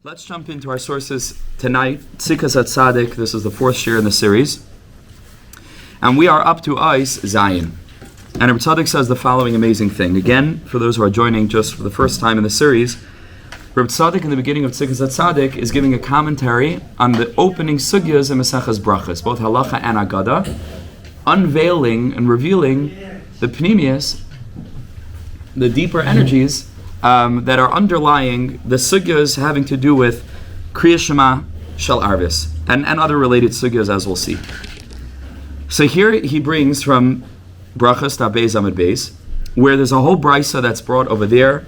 Let's jump into our sources tonight. Tzidkas HaTzaddik, this is the fourth shiur in the series. And we are up to Eis Zayin. And Rabbi Tzaddik says the following amazing thing. Again, for those who are joining just for the first time in the series, Rabbi Tzaddik in the beginning of Tzidkas HaTzaddik is giving a commentary on the opening sugyas and Maseches Brachas, both halacha and agada, unveiling and revealing the pnimius, the deeper energies that are underlying the sugyas having to do with Keriyas Shema, Shel Arvis, and other related sugyas, as we'll see. So here he brings from Brachas Beis Amud Beis, where there's a whole brisa that's brought over there,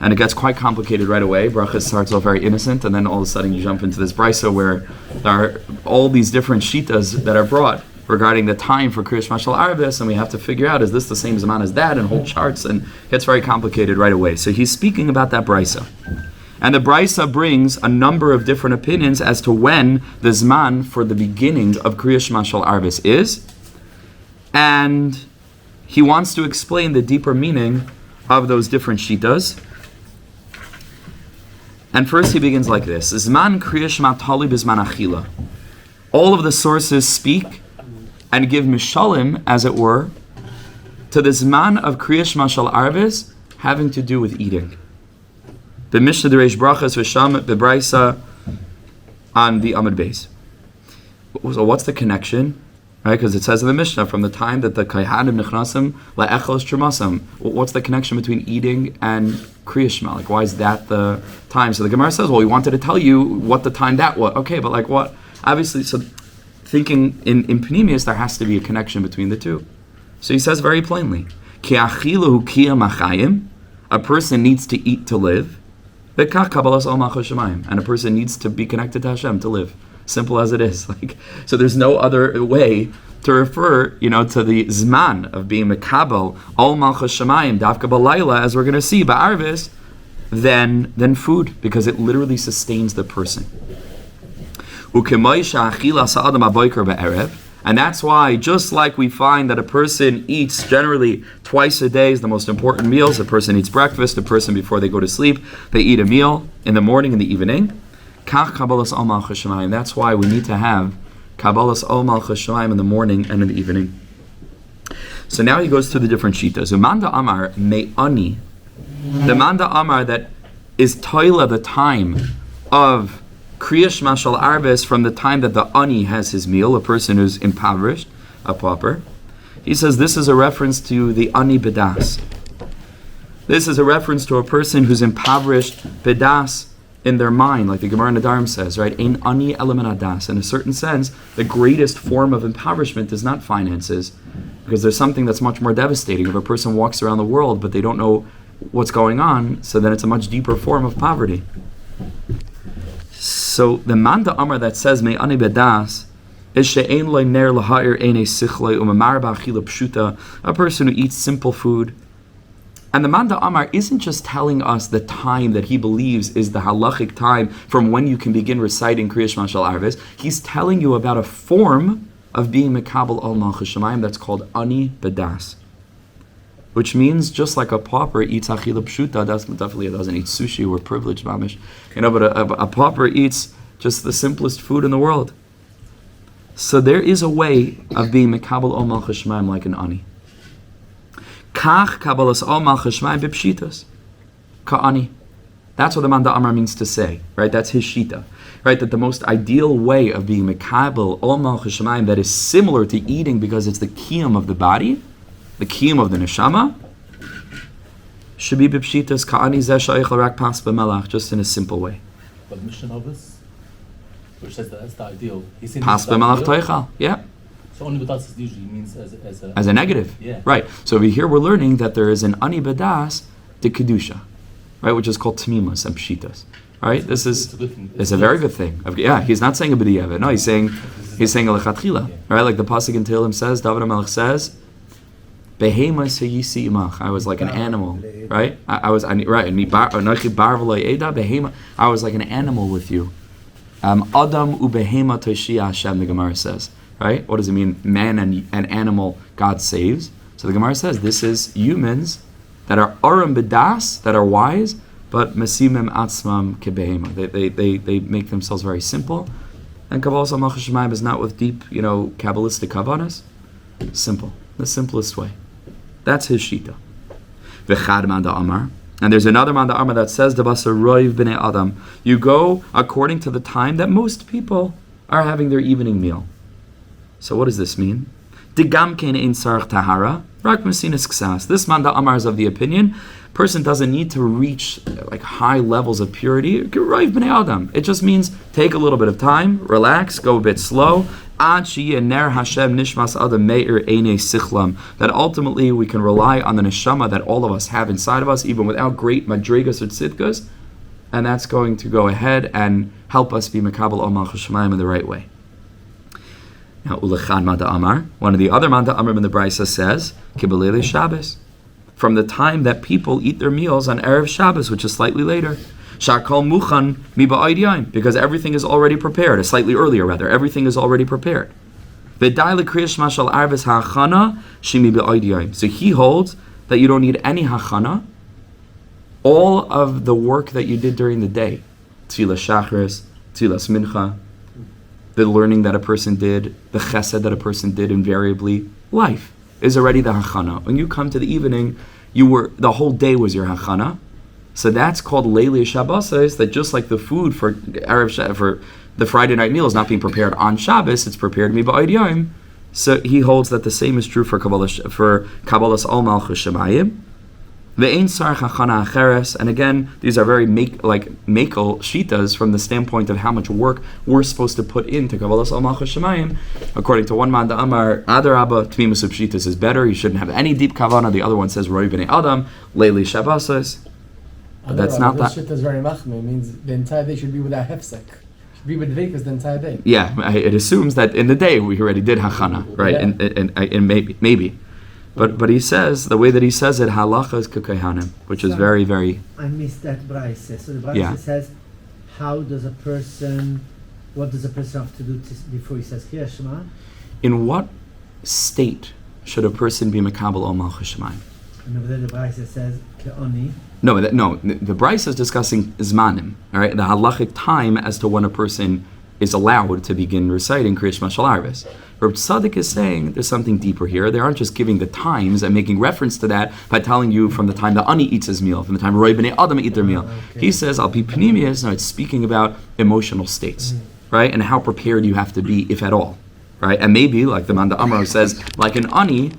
and it gets quite complicated right away. Brachas starts off very innocent, and then all of a sudden you jump into this brisa where there are all these different shitas that are brought regarding the time for Keriyas Shema Shel Arvis, and we have to figure out, is this the same Zaman as that, and whole charts, and it gets very complicated right away. So he's speaking about that brisa. And the brisa brings a number of different opinions as to when the Zman for the beginning of Keriyas Shema Shel Arvis is, and he wants to explain the deeper meaning of those different shitas. And first he begins like this: Zman Keriyas Shema Tali B'Zman Achila. All of the sources speak and give mishalim, as it were, to the Zman of Keriyas Shema Shel Arvis having to do with eating. The Mishnah Dereish Brachas V'Sham the Brisa on the Amud Beis. So what's the connection? Right, because it says in the Mishnah, from the time that the Kayhanim Nechnasim La'echos Trumasam. What's the connection between eating and Keriyas Shema? Like, why is that the time? So the Gemara says, well, we wanted to tell you what the time that was. Okay, but like what? Obviously, so thinking in Pnimius, there has to be a connection between the two. So he says very plainly, Ki achilu kiyam achayim, a person needs to eat to live, and a person needs to be connected to Hashem to live. Simple as it is. Like, so there's no other way to refer, to the zman of being mekabel al malchus shemayim davka balayla, as we're going to see ba'arvis, than food, because it literally sustains the person. And that's why, just like we find that a person eats generally twice a day is the most important meals. A person eats breakfast, a person before they go to sleep, they eat a meal in the morning and the evening. That's why we need to have Kabbalas Ol Malchus Shemayim in the morning and in the evening. So now he goes through the different shitas. Umanda Amar Me'ani. The Manda Amar that is Toila, the time of Keriyas Shema Shel Arvis, from the time that the ani has his meal, a person who's impoverished, a pauper. He says this is a reference to the ani bedas. This is a reference to a person who's impoverished bedas in their mind, like the Gemara Nadarim says, right? Ein ani element adas. In a certain sense, the greatest form of impoverishment is not finances, because there's something that's much more devastating. If a person walks around the world but they don't know what's going on, so then it's a much deeper form of poverty. So the Manda Amar that says Me ani bedas is she'ein loy ner laha'ir ein sichloi umamar ba'achila pshuta, a person who eats simple food. And the Manda Amar isn't just telling us the time that he believes is the halachic time from when you can begin reciting Keriyas Shema Shel Arvis. He's telling you about a form of being mekabel al malchus shemayim that's called ani bedas, which means just like a pauper eats achila pshuta, that's definitely doesn't eat sushi or privileged mamish, but a pauper eats just the simplest food in the world. So there is a way of being mekabel al malchus shemayim like an ani. Kach kabbalas al malchus shemayim b'pshitas ka'ani. That's what the Manda Amar means to say, right? That's his shita, right? That the most ideal way of being mekabel al malchus shemayim that is similar to eating, because it's the kiyum of the body, the kiyum of the neshama, should be b'pshitas ka'ani zeh sha'ich l'rak pas b'melach, just in a simple way. But Mishnah Novis, which says that that's the ideal. Pas b'melach toichal, yeah. So ani bedas usually means as a negative, yeah. Right. So over here we're learning that there is an ani bedas de kedusha, right, which is called tmimas and pshitas. Right. This is it's a very good thing. Yeah, he's not saying a b'diavad. No, he's saying a lechatchila. Right, like the pasuk in Tehillim says, David HaMelech says, "Behemas hayisi imach." I was like an animal, right? I was right. I was like an animal with you. Adam ubehema toshia Hashem. The Gemara says. Right? What does it mean? Man and animal, God saves. So the Gemara says this is humans that are aram bedas, that are wise, but mesimim atzmam kebehema. They make themselves very simple. And Kabbalas al Malchus Shemayim is not with deep, Kabbalistic kavanas. Simple. The simplest way. That's his shita. V'chad man da'amar. And there's another man da'amar that says, Dabasa roiv b'nei adam. You go according to the time that most people are having their evening meal. So what does this mean? Digam kein ein sarach tahara. Rak mesinas ksas. This man da'amar is of the opinion, person doesn't need to reach like high levels of purity. Roiv b'nei adam. It just means take a little bit of time, relax, go a bit slow. That ultimately we can rely on the neshama that all of us have inside of us, even without great madrigas or tzidkas, and that's going to go ahead and help us be mekabel al malchus shemayim in the right way. Now, ulechad manda amar, one of the other manda amar in the Brisa says, kibelele Shabbos, from the time that people eat their meals on Erev Shabbos, which is slightly later. Shakal muchan mi ba'aydiyaim, because everything is already prepared. Slightly earlier, rather, everything is already prepared. V'dai l'kriyas shema shel arves hachanah shemi ba'aydiyaim. So he holds that you don't need any hachanah. All of the work that you did during the day, tefillah shacharis, tefillah mincha, the learning that a person did, the chesed that a person did, invariably, life is already the hachanah. When you come to the evening, the whole day was your hachanah. So that's called Leili Shabbos, that just like the food for for the Friday night meal is not being prepared on Shabbos, it's prepared ba'od yom. So he holds that the same is true for Kabbalas al Malchus Shemayim. Ve'ein sarach hachanah acheres, and again, these are very makel shitas from the standpoint of how much work we're supposed to put into Kabbalas al Malchus Shemayim. According to one man, the Amar Adarabba Tmimus Shitas is better. You shouldn't have any deep kavanah. The other one says Roy b'nei Adam Leili Shabbos. But that's not that. This shit is very machmir. It means the entire day should be without hefsek. Should be with dvekas the entire day. Yeah, it assumes that in the day we already did hachanah, right? Yeah. And maybe. But he says, the way that he says it, halacha is k'kohanim, which is very, very... I missed that brayse. So the brayse says, what does a person have to do before he says Keriyas Shema? In what state should a person be mekabel al malchus shemayim? And over there the brayse says, ke'oni. No, the Brisa is discussing zmanim, all right? The halachic time as to when a person is allowed to begin reciting Keriyas Shema shel arves. Rabbi Tzaddik is saying there's something deeper here. They aren't just giving the times and making reference to that by telling you from the time the ani eats his meal, from the time Roy b'nei Adam eat their meal. Okay. He says, Al pi pnimius, no, it's speaking about emotional states, right? And how prepared you have to be, if at all, right? And maybe, like the Manda Amar says, like an ani,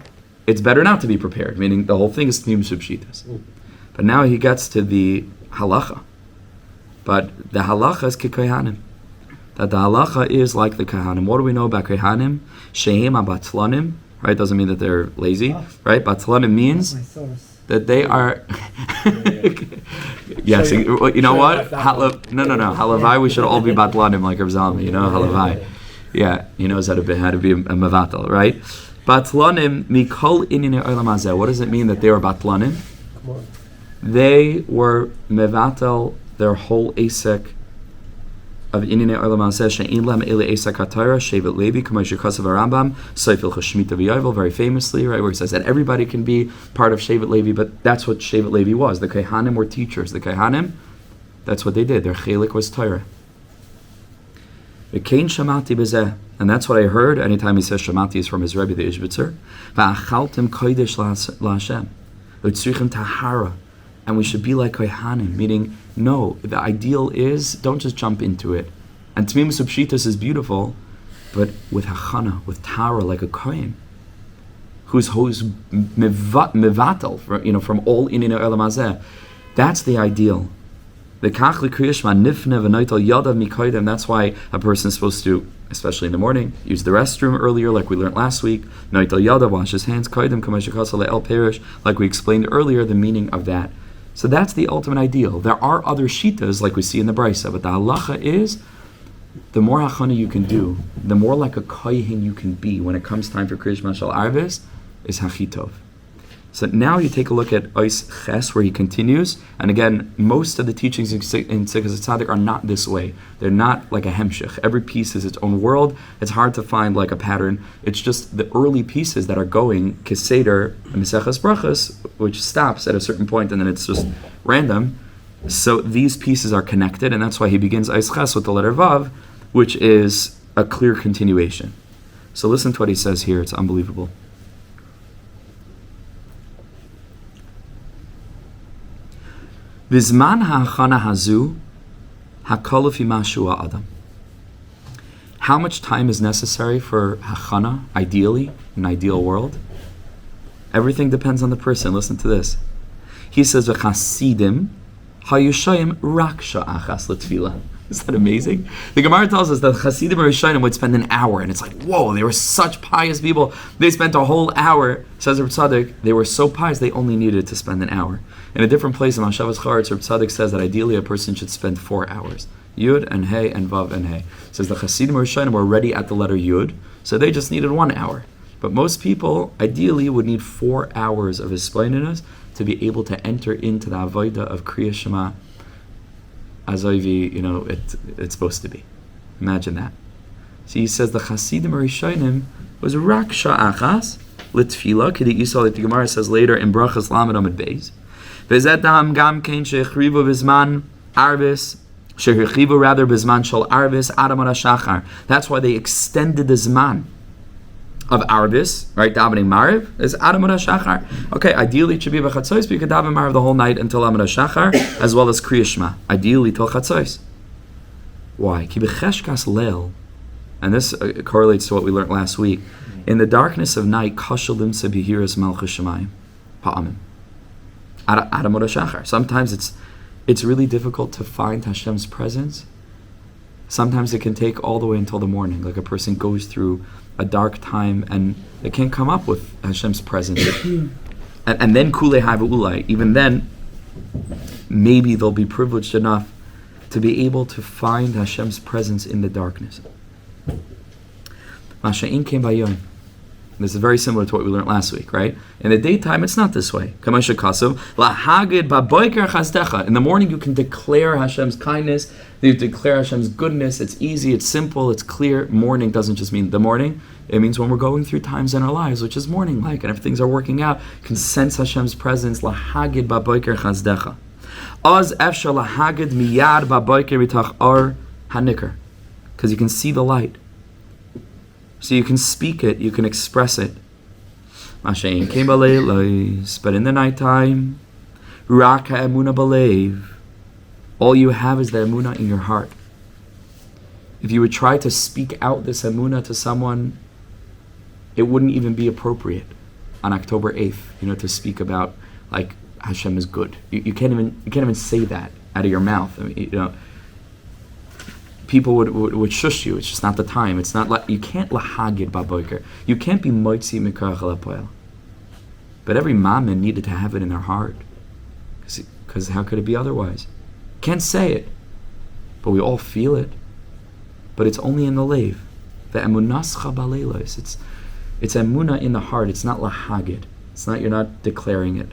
it's better not to be prepared, meaning the whole thing is tnim subshitas. But now he gets to the halacha. But the halacha is kikohanim. That the halacha is like the kahanim. What do we know about kahanim? Shehem abatlanim, right? Doesn't mean that they're lazy, right? Batlanim means that they are... Yes, you know what? No. Halavai, we should all be batlanim like Rav Zalman, halavai. Yeah, he knows how to be a mevatel, right? Batlanim mikol inine olam hazeh. What does it mean that they are batlanim? They were mevatel their whole asek of inine olam hazeh she'in lam ele asek hatayra shevet levi k'may shekasav Rambam seifel chashmita v'yovel, very famously, right, where he says that everybody can be part of shevet levi, but that's what shevet levi was. The kehanim were teachers. The kehanim, that's what they did. Their chelik was Torah. V'kein shamati b'zeh, and that's what I heard. Anytime he says shamati is from his Rebbe, the Ishbitzer. Va'achaltem kodesh la'Hashem v'tzrichem tahara. And we should be like kohanim, meaning, no, the ideal is, don't just jump into it. And tmimus upshitas is beautiful, but with hachanah, with tara, like a kohen, who's mevatel, from all inine olam hazeh. That's the ideal. The kach l'kriyas shema nifne v'noitel yadav mikoydem. That's why a person is supposed to, especially in the morning, use the restroom earlier, like we learned last week. Noitel yadav, wash his hands. Koydem kamashikasa le'el perish, like we explained earlier, the meaning of that. So that's the ultimate ideal. There are other shitas, like we see in the Brisa, but the halacha is, the more hachanah you can do, the more like a kohen you can be when it comes time for Keriyas Shema shel arves, is hachitov. So now you take a look at Ois Ches, where he continues, and again, most of the teachings in Tzidkas HaTzaddik are not this way. They're not like a hemshich. Every piece is its own world. It's hard to find like a pattern. It's just the early pieces that are going, Keseder and Meseches Brachas, which stops at a certain point and then it's just random. So these pieces are connected, and that's why he begins Eis Ches with the letter Vav, which is a clear continuation. So listen to what he says here. It's unbelievable. Vizman ha'achana hazu hakol lefi mashu ha'adam. How much time is necessary for hachanah, ideally, in an ideal world? Everything depends on the person. Listen to this. He says, "V'chasidim hayushayim rak sha'achas l'tfilah." Is that amazing? The Gemara tells us that Chasidim or Rishonim would spend an hour, and it's like, whoa, they were such pious people. They spent a whole hour. Says Rabbi Tzaddik, they were so pious they only needed to spend an hour. In a different place in Mashavas Charetz, Rabbi Tzaddik says that ideally a person should spend 4 hours. Yud and Hey and Vav and Hey. Says the Chasidim or Rishonim were already at the letter Yud, so they just needed 1 hour. But most people, ideally, would need 4 hours of hispainus to be able to enter into the avodah of Keriyas Shema as it's supposed to be. Imagine that. So he says the Chasidim or Rishonim was rak sha'achas l'tfila, k'di Yisrael, like the Gemara says later in Brachas Lamed Amud Beis. V'zet dam gam kein shechrivu b'zman arvis, shechrivu rather b'zman shal arvis adam shachar. That's why they extended the zman of Arvis, right? Davening Mariv is Adam Shachar. Okay, ideally it should be b'chatzos, but you could daven Mariv the whole night until Adam Shachar, as well as Keriyas Shema. Ideally till chatzos. Why? Ki b'cheshkas leil, and this correlates to what we learned last week. In the darkness of night, kashalim sebihiras malchus shemayim pa'amim. Adam Shachar. Sometimes it's really difficult to find Hashem's presence. Sometimes it can take all the way until the morning, like a person goes through a dark time and they can't come up with Hashem's presence. and then Kulei Ha'ulai, even then, maybe they'll be privileged enough to be able to find Hashem's presence in the darkness. Masha'in came by Yom. This is very similar to what we learned last week, right? In the daytime, it's not this way. In the morning, you can declare Hashem's kindness, you declare Hashem's goodness. It's easy, it's simple, it's clear. Morning doesn't just mean the morning. It means when we're going through times in our lives, which is morning-like, and if things are working out, you can sense Hashem's presence. Because you can see the light. So you can speak it, you can express it. But in the nighttime, all you have is the Emunah in your heart. If you would try to speak out this Emunah to someone, it wouldn't even be appropriate on October 8th, to speak about like Hashem is good. You can't even say that out of your mouth. I mean, people would shush you. It's just not the time. It's not like you can't lahagid baboiker. You can't be moitzi mikarach lapoel. But every mammon needed to have it in their heart, because how could it be otherwise? Can't say it, but we all feel it. But it's only in the leiv. The emunascha baleilos. It's emunah in the heart. It's not lahagid. It's not. You're not declaring it.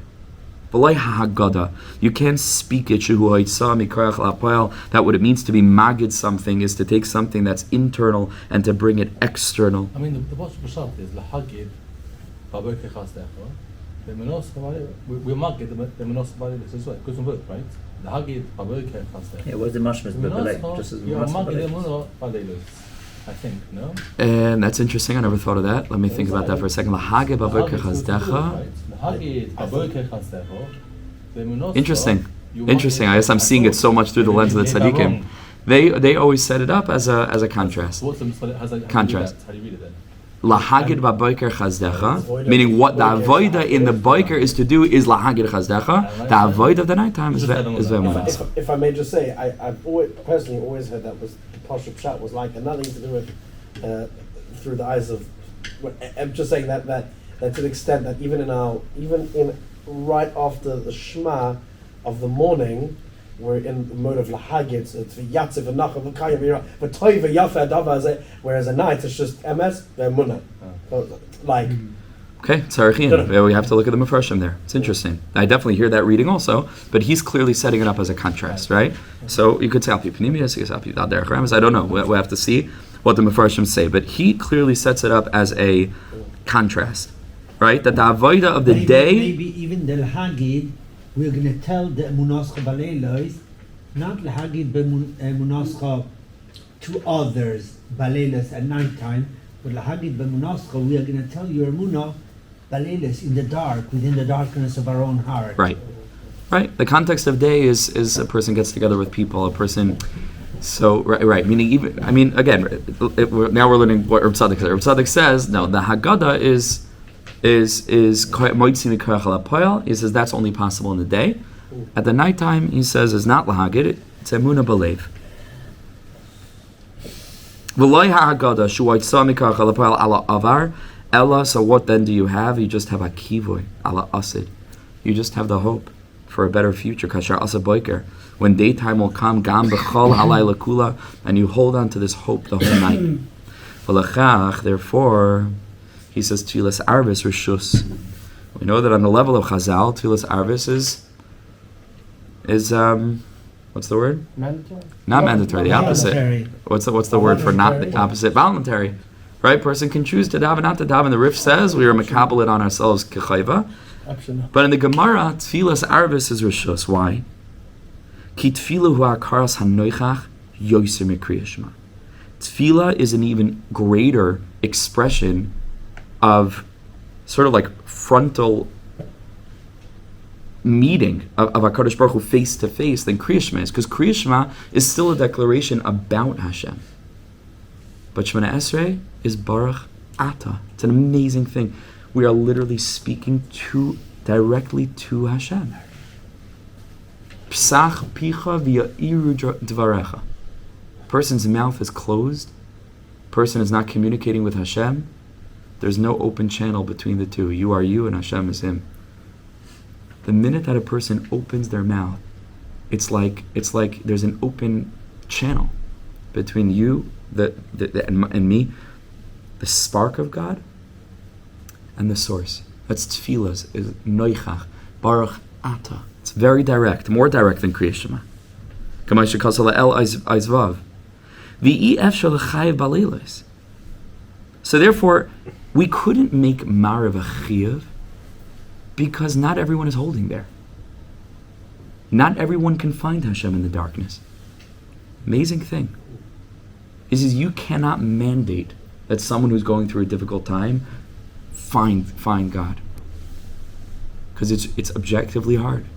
You can't speak it. That what it means to be magid something is to take something that's internal and to bring it external. I mean, the Pasuk B'Shat is lahagid baboker chasdecha. The menos we magid the menos baboker as well. Good from both, right? Lahagid baboker chasdecha. Yeah, what's the mashmas b'balei? Just as magid the menos baboker. I think, no? And that's interesting. I never thought of that. Let me think about that for a second. Lahagid baboker chasdecha. Interesting. Interesting. I guess I'm seeing it so much through the lens of the tzaddikim. They always set it up as a contrast. Contrast. How do you read it then? Lahagid baboker chazdecha, meaning what the avodah in the boker is to do is lahagid chazdecha. The avodah of the nighttime is ve'emunah. If I may just say, I've personally always heard that was the Pasuk Pshat was like, and nothing to do with through the eyes of. I'm just saying that to the extent that even in right after the Shema of the morning, we're in the mode of lahagid. So it's v'yatziv v'nacham v'kayim v'toy v'yafa adava. Whereas at night it's just emes ve'emunah. Like. Okay, tzarichin. We have to look at the Mefarshim there. It's interesting. I definitely hear that reading also, but he's clearly setting it up as a contrast, right? So you could say alpi pnimius, you could say alpi derech ramas. I don't know. We have to see what the Mefarshim say, but he clearly sets it up as a contrast, right? That the avodah of the day. Maybe even the lahagid, we're going to tell the emunos chabaleilos Not lahagid b'munascha to others, baleles at night time, but lahagid b'munascha, we are going to tell you emunah, baleles, in the dark, within the darkness of our own heart. Right. Right. The context of day is a person gets together with people, a person. So right. Meaning even. I mean, again, now we're learning what Rabbi Tzaddik says. Rabbi Tzaddik says no. The Haggadah is moitzi mikoyach ha'poel. He says that's only possible in the day. At the nighttime, he says is not lahagid. It's emunah b'leiv. V'loy ha'Haggadah shu'oitza mikoyach ha'poel ala avar ella. So what then do you have? You just have a kivoy ala asid. You just have the hope for a better future. Kashar asa boiker, when daytime will come, gam b'chol halayla kula, and you hold on to this hope the whole night. V'lachach, therefore, he says tfilas arvis rishus. We know that on the level of Chazal, tfilas arvis is what's the word? Mandatory? Not mandatory. The opposite. Voluntary. What's the word for not the opposite? Voluntary. Right? Person can choose to daven, not to daven. The Rif says we are makabel it on ourselves kechayva. Optional. But in the Gemara, tfilas arvis is rishus. Why? Ki tefillah hu akaras hanoichach yoser mekriyas Shema. Tefillah is an even greater expression of sort of like frontal meeting of HaKadosh Baruch Hu face to face than Kriyas Shema is, because Kriyas Shema is still a declaration about Hashem. But Shemona Esrei is Baruch Ata. It's an amazing thing. We are literally speaking directly to Hashem. Psach picha v'ya'iru dvarecha. Person's mouth is closed. Person is not communicating with Hashem. There's no open channel between the two. You are you and Hashem is Him. The minute that a person opens their mouth, it's like there's an open channel between you and me, the spark of God, and the source. That's tefillah, is noichach, baruch ata. It's very direct, more direct than Keriyas Shema. Kamay shekasala el aizvav. V'i efshar l'chayev balilos. So therefore, we couldn't make marav a chiyuv because not everyone is holding there. Not everyone can find Hashem in the darkness. Amazing thing. He says you cannot mandate that someone who's going through a difficult time find God, because it's objectively hard.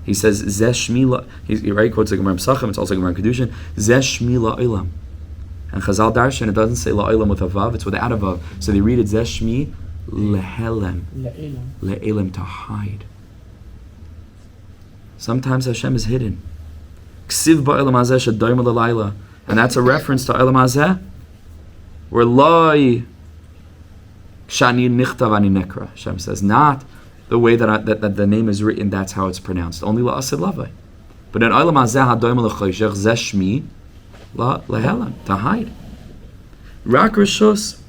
He says Zeh Shmila. He right quotes the Gemara Pesachim. It's also Gemara Kedushin. Zeh Shmila Olam. And Chazal Darshan, it doesn't say La'olam with a vav, it's without a vav. So they read it Zeh Shmi Lehelem. Le'elam, to hide. Sometimes Hashem is hidden. Ksiv ba'olam hazeh shadoyim l'layla. And that's a reference to Olam Hazeh, where Loi Shani Nichtav Ani Nekra. Hashem says, not the way that the name is written, that's how it's pronounced. Only La'asid Lavai. But in Olam Hazeh hadoyim l'choshech Zeh Shmi Lehelem, to hide. Rak Rishus.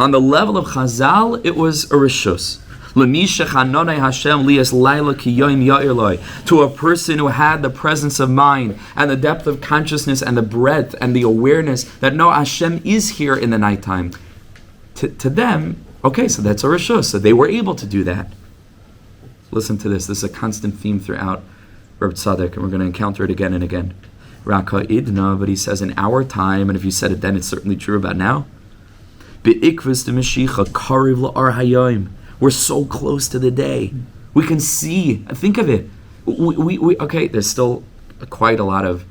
On the level of Chazal, it was a Rishus. To a person who had the presence of mind and the depth of consciousness and the breadth and the awareness that no, Hashem is here in the nighttime. To them, okay, so that's a Rishus. So they were able to do that. Listen to this. This is a constant theme throughout Rabbi Tzaddik, and we're going to encounter it again and again. Raka idna, but he says in our time, and if you said it then, it's certainly true about now. We're so close to the day. We can see. Think of it. We okay. There's still quite a lot of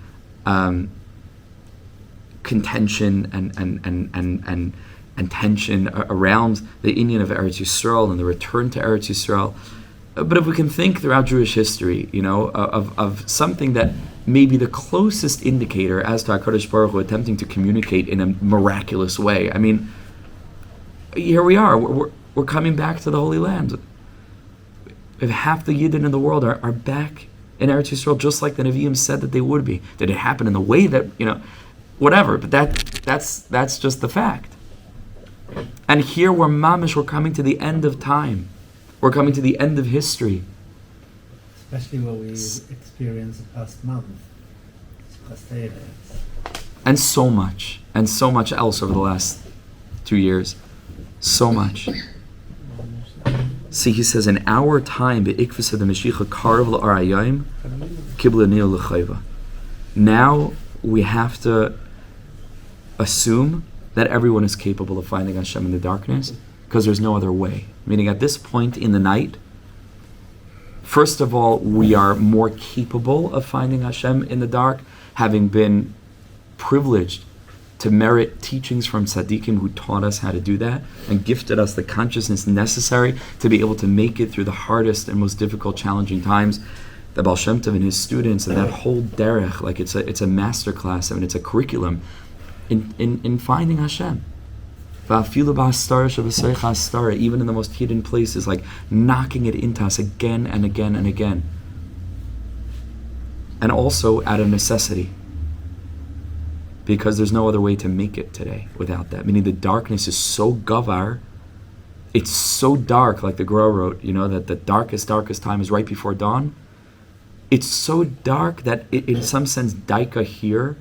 contention and tension around the inyan of Eretz Yisrael and the return to Eretz Yisrael. But if we can think throughout Jewish history, of something that may be the closest indicator as to HaKadosh Baruch Hu attempting to communicate in a miraculous way. I mean, here we are. We're coming back to the Holy Land. If half the Yidden in the world are back in Eretz Yisrael, just like the Nevi'im said that they would be. Did it happen in the way that, whatever, but that's just the fact. And here we're mamish, we're coming to the end of time. We're coming to the end of history. Especially what we experienced the past month. And so much else over the last 2 years. So much. See, he says, in our time, the ikvus of the Mashiach karv l'arayim, kiblenu l'chayva. Now we have to assume that everyone is capable of finding Hashem in the darkness, because there's no other way. Meaning at this point in the night, first of all, we are more capable of finding Hashem in the dark, having been privileged to merit teachings from tzaddikim who taught us how to do that and gifted us the consciousness necessary to be able to make it through the hardest and most difficult, challenging times. The Baal Shem Tov and his students and that whole derech, like it's a master class, I mean, it's a curriculum in finding Hashem. Even in the most hidden places, like knocking it into us again and again and again. And also out of necessity. Because there's no other way to make it today without that. Meaning the darkness is so gavar, it's so dark, like the Gra wrote, that the darkest time is right before dawn. It's so dark that in some sense, daika here,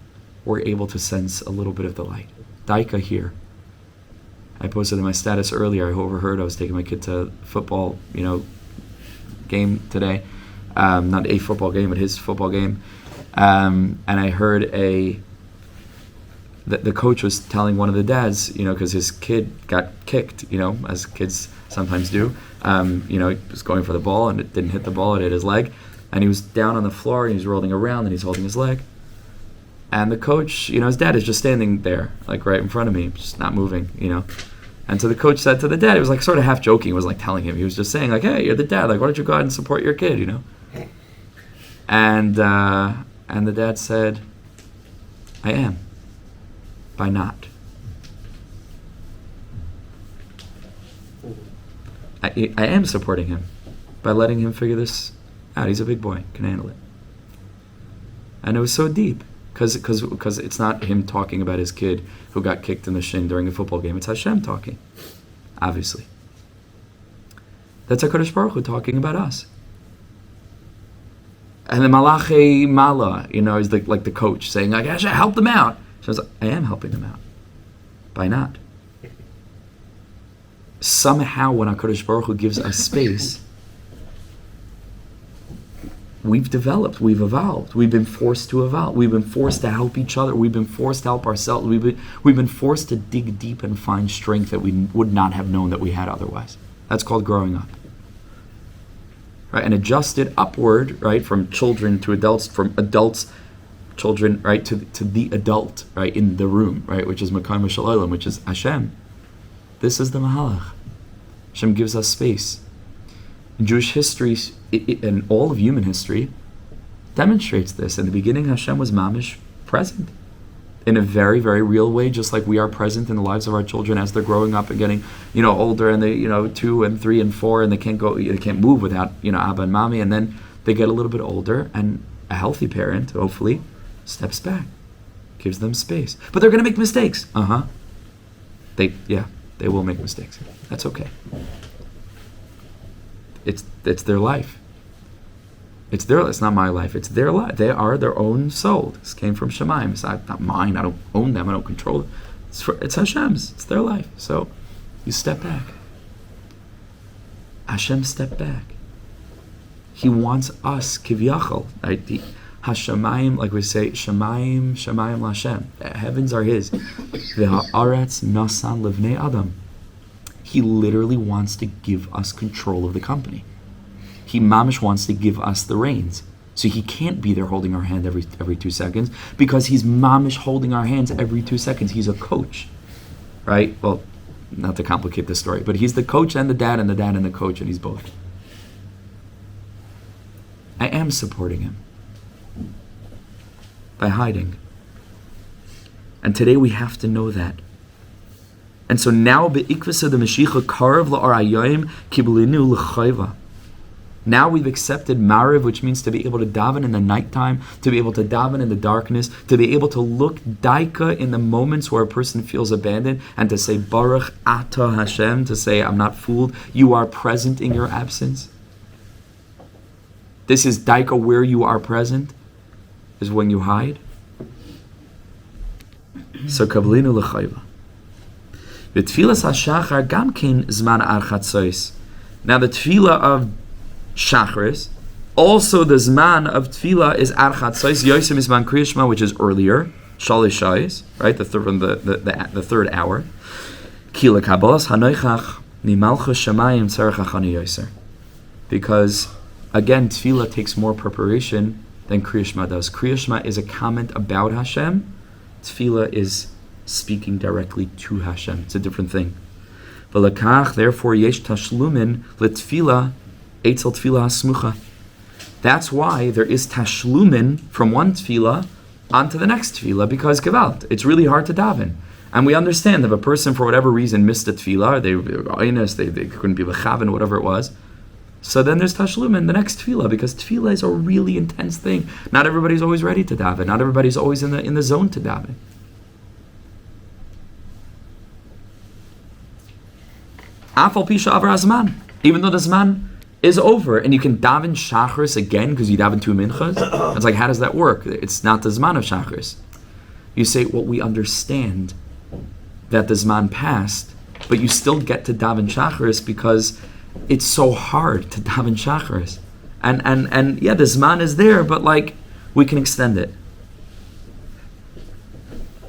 we're able to sense a little bit of the light. Daika here. I posted in my status earlier, I overheard, I was taking my kid to football, game today. Not a football game, but his football game. And I heard the coach was telling one of the dads, because his kid got kicked, as kids sometimes do. He was going for the ball and it didn't hit the ball, it hit his leg. And he was down on the floor and he was rolling around and he's holding his leg. And the coach, his dad is just standing there, like right in front of me, just not moving, And so the coach said to the dad, he was like sort of half joking, he was like telling him, he was just saying like, hey, you're the dad, like why don't you go out and support your kid, And the dad said, I am. By not. I am supporting him by letting him figure this out. He's a big boy, can handle it. And it was so deep because it's not him talking about his kid who got kicked in the shin during a football game. It's Hashem talking, obviously. That's HaKadosh Baruch Hu talking about us. And the Malachi Mala, is like the coach saying, like, I should help them out. So I was like, I am helping them out. By not. Somehow when HaKadosh Baruch Hu gives us space, we've developed, we've evolved, we've been forced to evolve, we've been forced to help each other, we've been forced to help ourselves, we've been forced to dig deep and find strength that we would not have known that we had otherwise. That's called growing up. Right? And adjusted upward, right, from children to adults, from adults, children, right, to the adult, right, in the room, right, which is Mekayim Shalom, which is Hashem. This is the Mahalach. Hashem gives us space. In Jewish history, and all of human history, demonstrates this. In the beginning, Hashem was mamish present in a very, very real way, just like we are present in the lives of our children as they're growing up and getting, older, and they, 2 and 3 and 4, and they can't move without, Abba and Mommy, and then they get a little bit older, and a healthy parent, hopefully, steps back, gives them space. But they're going to make mistakes. They will make mistakes. That's okay. It's their life. It's not my life. It's their life. They are their own soul. This came from Shemaim. It's not mine. I don't own them. I don't control them. It's Hashem's. It's their life. So you step back. Hashem stepped back. He wants us, kivyachol, right? Hashemayim, like we say, Shemayim l'Hashem. The heavens are His. V'ha'aretz nasan livnei Adam. He literally wants to give us control of the company. He mamish wants to give us the reins. So He can't be there holding our hand every 2 seconds because He's mamish holding our hands every 2 seconds. He's a coach, right? Well, not to complicate the story, but He's the coach and the dad and the coach, and He's both. I am supporting Him by hiding. And today we have to know that. And so now, be'ikvasa the Mashiach karav la'arayim kiblinu l'chayva. Now we've accepted Mariv, which means to be able to daven in the nighttime, to be able to daven in the darkness, to be able to look daika in the moments where a person feels abandoned, and to say Baruch Ata Hashem, to say I'm not fooled, you are present in your absence. This is daika where you are present, is when you hide. So kablinu l'chayva. V'tfilas hashachar gam kin zman archatzois. Now the tefillah of Shachris Also, the Zman of Tefillah is Ad Chatzos, Yosem Zman Keriyas Shema, which is earlier, Shalish Shais, right, the third hour. Kila Kabbalas Hanoichach Nimalchus Shemayim Tzarech hachanah yoser. Because, again, Tefillah takes more preparation than Keriyas Shema does. Keriyas Shema is a comment about Hashem. Tefillah is speaking directly to Hashem. It's a different thing. V'lakach, therefore, yesh tashlumin l'tefillah eitzel tefillah hasmucha. That's why there is tashlumin from one tefillah onto the next tefillah, because gewalt, it's really hard to daven. And we understand that if a person, for whatever reason, missed a tefillah, they couldn't be lechaven, whatever it was, so then there's tashlumin, the next tefillah, because tefillah is a really intense thing. Not everybody's always ready to daven. Not everybody's always in the zone to daven. Afal pisha avar hazman, even though the zman is over, and you can daven shachris again because you daven 2 minchas. It's like, how does that work? It's not the zman of shachris. You say, well, we understand that the zman passed, but you still get to daven shachris because it's so hard to daven shachris. And yeah, the zman is there, but like, we can extend it.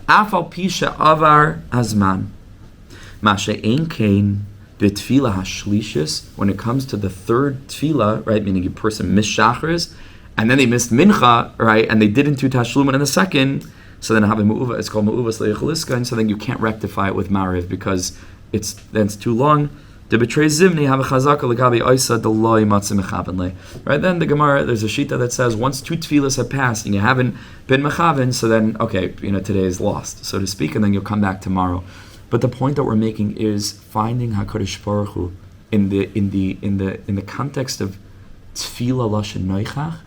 Afal pisha avar hazman, mashe ein kain. B'tefillah hashlishis, when it comes to the third tefillah, right, meaning a person missed shachris, and then they missed mincha, right, and they didn't do tashlumin in the second, so then have a mu'uva, it's called mu'uvas leichaliska, and so then you can't rectify it with mariv because it's too long. The betray zimni have a chazaka legabi oisa deloi matzim mechaven le. Right, then the Gemara, there's a shita that says once 2 tefillahs have passed and you haven't been mechaven, so then okay, today is lost, so to speak, and then you'll come back tomorrow. But the point that we're making is finding HaKadosh Baruch Hu in the context of Tefillah Lashon Noichach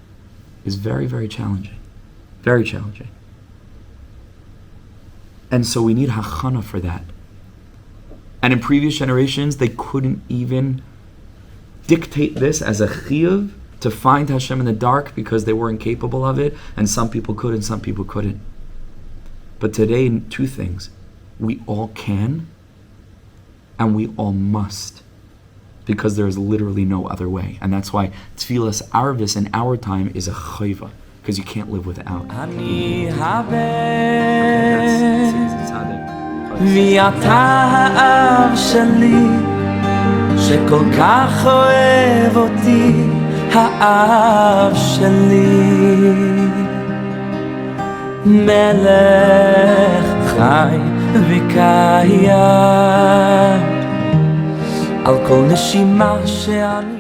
is very, very challenging. Very challenging. And so we need hachanah for that. And in previous generations, they couldn't even dictate this as a chiyuv to find Hashem in the dark because they weren't capable of it, and some people could and some people couldn't. But today, 2 things. We all can, and we all must, because there is literally no other way. And that's why Tefillas Arvis in our time is a chayva, because you can't live without. וקיים על כל נשימה שאני